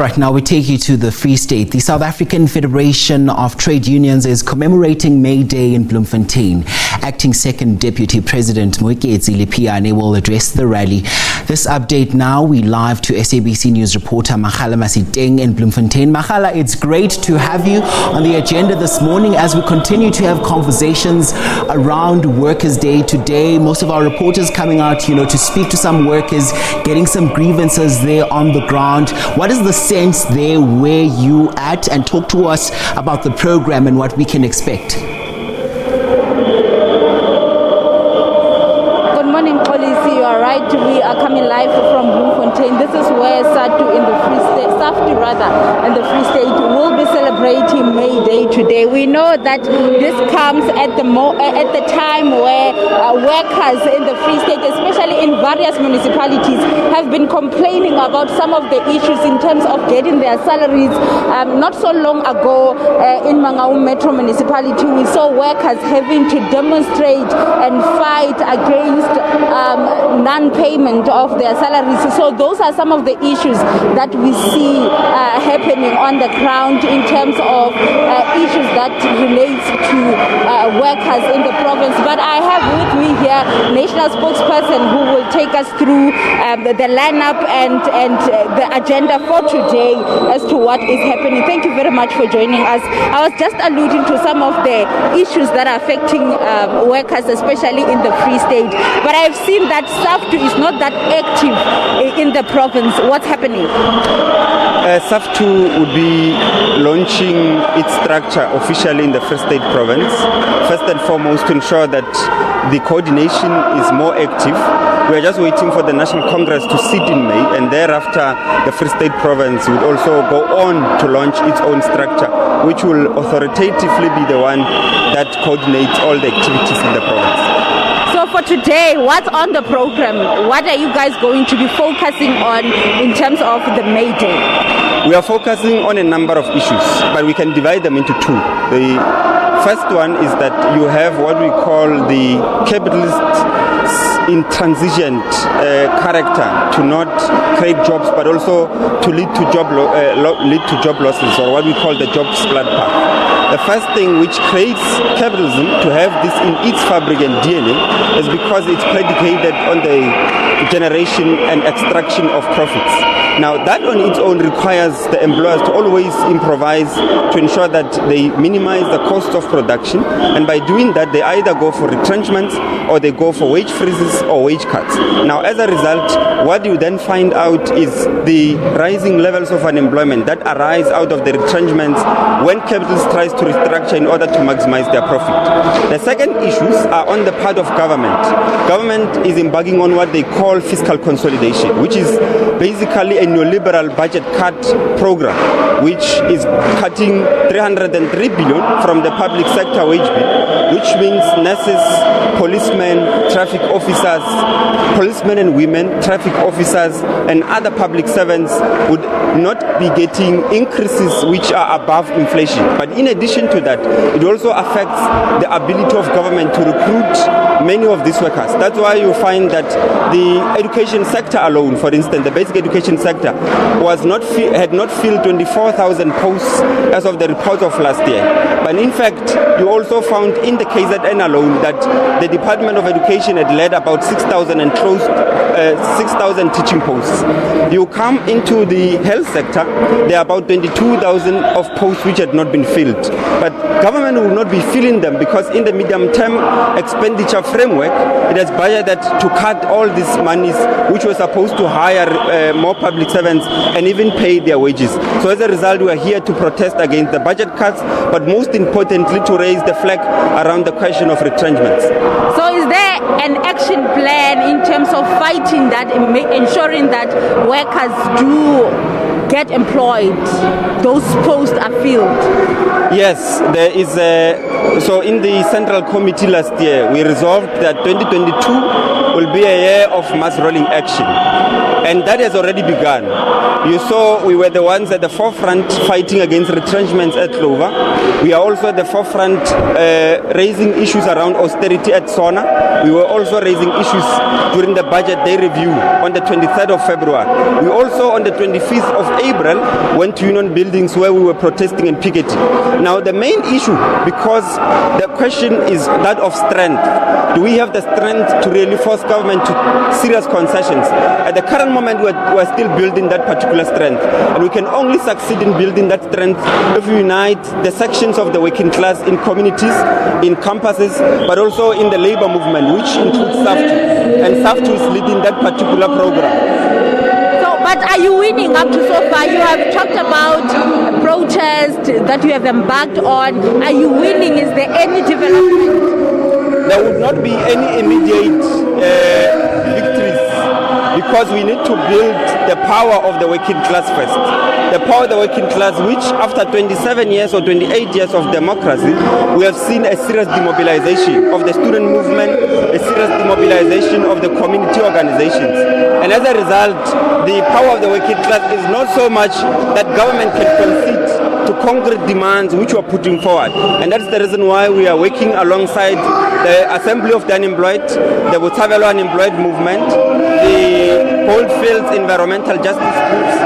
right, now we take you to the Free State. The South African Federation of Trade Unions is commemorating May Day in Bloemfontein. Acting Second Deputy President Moeketse Lepheane will address the rally. This update now, we live to SABC News reporter Makgala Masiteng in Bloemfontein. Makgala, it's great to have you on the agenda this morning as we continue to have conversations around Workers' Day today. Most of our reporters coming out, to speak to some workers, getting some grievances there on the ground. What is the sense there where you at? And talk to us about the program and what we can expect. Good morning, Policy. You are right. We are coming live from Bloemfontein. This is where Saftu in the Free State, in the Free State will be celebrating May Day today. We know that this comes at the time where workers in the Free State, especially in various municipalities, have been complaining about some of the issues in terms of getting their salaries. Not so long ago, in Makgala Metro municipality, we saw workers having to demonstrate and fight against non-payment of their salaries. So those are some of the issues that we see happening on the ground in terms of issues that relates to workers in the province. But I have with me here national spokesperson who will take us through the lineup and the agenda for today as to what is happening. Thank you very much for joining us. I was just alluding to some of the issues that are affecting workers, especially in the Free State. But I've seen that Saftu is not that active in the province. What's happening? Saftu would be launching its structure officially in the Free State province. First and foremost, to ensure that the coordination is more active. We are just waiting for the National Congress to sit in May, and thereafter the Free State province would also go on to launch its own structure, which will authoritatively be the one that coordinates all the activities in the province. So for today, what's on the program? What are you guys going to be focusing on in terms of the May Day? We are focusing on a number of issues, but we can divide them into two. The first one is that you have what we call the capitalist intransigent character to not create jobs, but also to lead to job losses, or what we call the job split path. The first thing which creates capitalism to have this in its fabric and DNA is because it's predicated on the generation and extraction of profits. Now, that on its own requires the employers to always improvise to ensure that they minimize the cost of production, and by doing that, they either go for retrenchments or they go for wage freezes or wage cuts. Now, as a result, what you then find out is the rising levels of unemployment that arise out of the retrenchments when capitalists tries to restructure in order to maximize their profit. The second issues are on the part of government. Government is embarking on what they call fiscal consolidation, which is basically a neoliberal budget cut program, which is cutting 303 billion from the public sector wage bill, which means nurses, policemen, traffic officers, policemen and women, traffic officers, and other public servants would not be getting increases which are above inflation. But in addition to that, it also affects the ability of government to recruit many of these workers. That's why you find that the education sector alone, for instance, the basic education sector, had not filled 24,000 posts as of the report of last year. But in fact, you also found in the KZN alone that the Department of Education had led about 6,000 and closed 6,000 teaching posts. You come into the health sector, there are about 22,000 of posts which had not been filled. But government will not be filling them because in the medium-term expenditure framework, it has budgeted to cut all these monies which were supposed to hire more public servants and even pay their wages. So as a result, we are here to protest against the budget cuts, but most importantly to raise the flag around the question of retrenchments. So is there an action plan in terms of fighting that, ensuring that workers do get employed, those posts are filled? Yes, there is so in the Central Committee last year, we resolved that 2022 will be a year of mass rolling action. And that has already begun. You saw we were the ones at the forefront fighting against retrenchments at Clover. We are also at the forefront raising issues around austerity at SONA. We were also raising issues during the budget day review on the 23rd of February. We also, on the 25th of April, went to union buildings where we were protesting and picketing. Now, the main issue, because the question is that of strength. Do we have the strength to really force government to serious concessions? At the current moment, we're still building that particular strength. And we can only succeed in building that strength if we unite the sections of the working class in communities, in campuses, but also in the labor movement, which includes Saftu. And Saftu is leading that particular program. But are you winning up to so far? You have talked about protest that you have embarked on. Are you winning? Is there any development? There would not be any immediate victories because we need to build the power of the working class first. The power of the working class, which after 27 years or 28 years of democracy, we have seen a serious demobilization of the student movement, a serious demobilization of the community organizations. And as a result, the power of the working class is not so much that government can concede to concrete demands which we are putting forward. And that's the reason why we are working alongside the Assembly of the Unemployed, the Botshabelo Unemployed Movement, the Goldfields Environmental Justice Groups,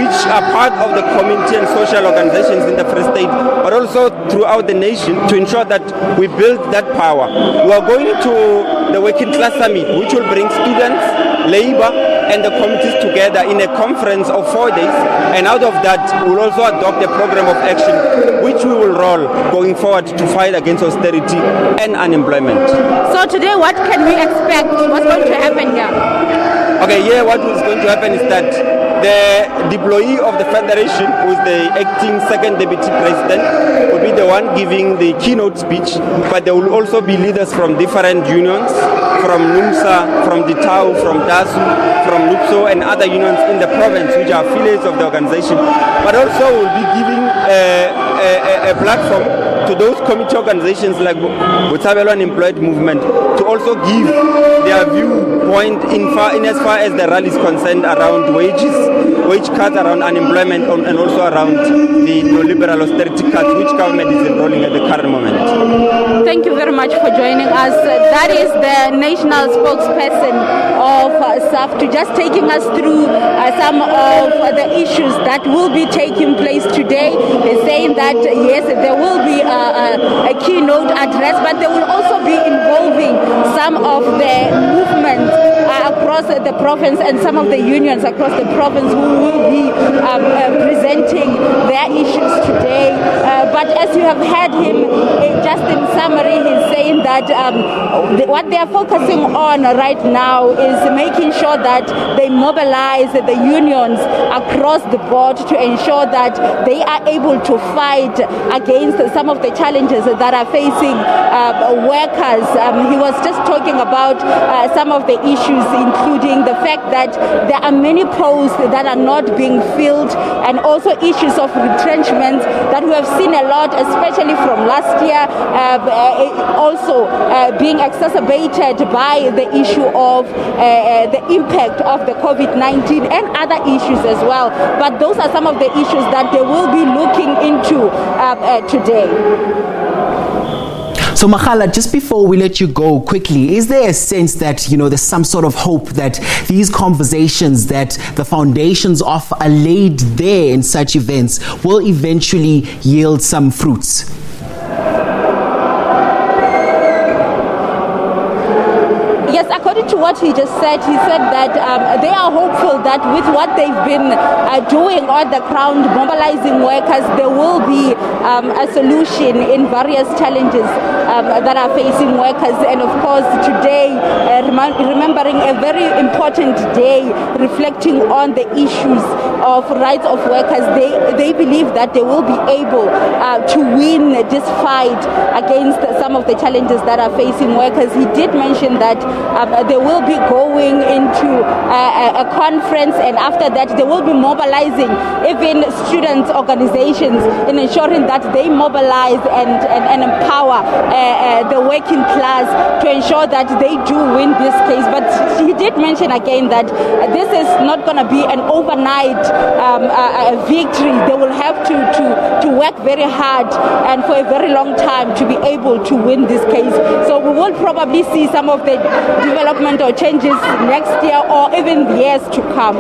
which are part of the community and social organizations in the Free State, but also throughout the nation to ensure that we build that power. We are going to the Working Class Summit, which will bring students, labor, and the communities together in a conference of 4 days, and out of that we'll also adopt a program of action which we will roll going forward to fight against austerity and unemployment. So today what can we expect? What's going to happen here? Okay, here what is going to happen is that the deployee of the Federation, who is the acting second deputy president, will be the one giving the keynote speech, but there will also be leaders from different unions, from NUMSA, from DITAU, from DASU, from LUPSO, and other unions in the province, which are affiliates of the organization, but also will be giving a platform to those community organizations like Botshabelo Unemployed Movement to also give their viewpoint in as far as the rally is concerned around wages, wage cuts, around unemployment, and also around the neoliberal austerity cuts which government is enrolling at the current moment. Thank you very much for joining us. That is the national spokesperson of Saftu, just taking us through some of the issues that will be taking place today. He's saying that yes, there will be a keynote address, but they will also be involving some of the movements across the province and some of the unions across the province who will be presenting their issues today. But as you have heard him, just in summary, he's saying that what they are focusing on right now is making sure that they mobilize the unions across the board to ensure that they are able to fight against some of the challenges that are facing workers. He was just talking about some of the issues, including the fact that there are many posts that are not being filled, and also issues of retrenchment that we have seen a lot, especially from last year, also being exacerbated by the issue of the impact of the COVID-19 and other issues as well. But those are some of the issues that they will be looking into today. So Makgala, just before we let you go quickly, is there a sense that, there's some sort of hope that these conversations that the foundations of are laid there in such events will eventually yield some fruits? Yes, according to what he just said, he said that they are hopeful that with what they've been doing on the ground, mobilizing workers, there will be a solution in various challenges that are facing workers. And of course, today, remembering a very important day, reflecting on the issues of rights of workers, they believe that they will be able to win this fight against some of the challenges that are facing workers. He did mention that there will be going into a conference, and after that they will be mobilizing even student organizations in ensuring that they mobilize and empower the working class to ensure that they do win this case. But he did mention again that this is not going to be an overnight victory. They will have to work very hard and for a very long time to be able to win this case. So we will probably see some of the development or changes next year or even years to come.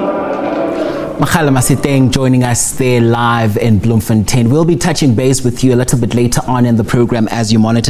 Makgala Masiteng joining us there live in Bloemfontein. We'll be touching base with you a little bit later on in the program as you monitor